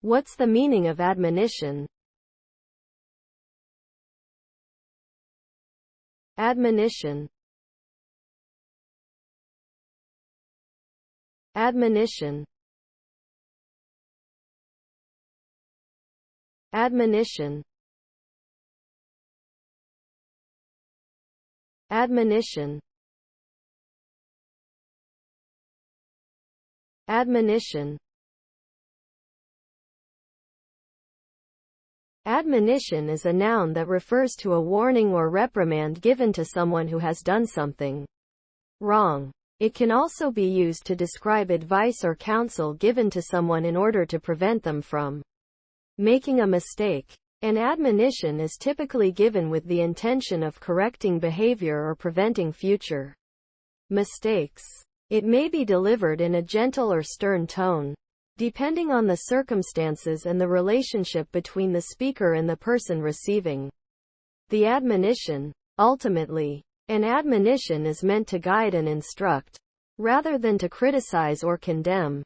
What's the meaning of admonition? Admonition. Admonition. Admonition. Admonition. Admonition. Admonition is a noun that refers to a warning or reprimand given to someone who has done something wrong. It can also be used to describe advice or counsel given to someone in order to prevent them from making a mistake. An admonition is typically given with the intention of correcting behavior or preventing future mistakes. It may be delivered in a gentle or stern tone, depending on the circumstances and the relationship between the speaker and the person receiving the admonition. Ultimately, an admonition is meant to guide and instruct, rather than to criticize or condemn.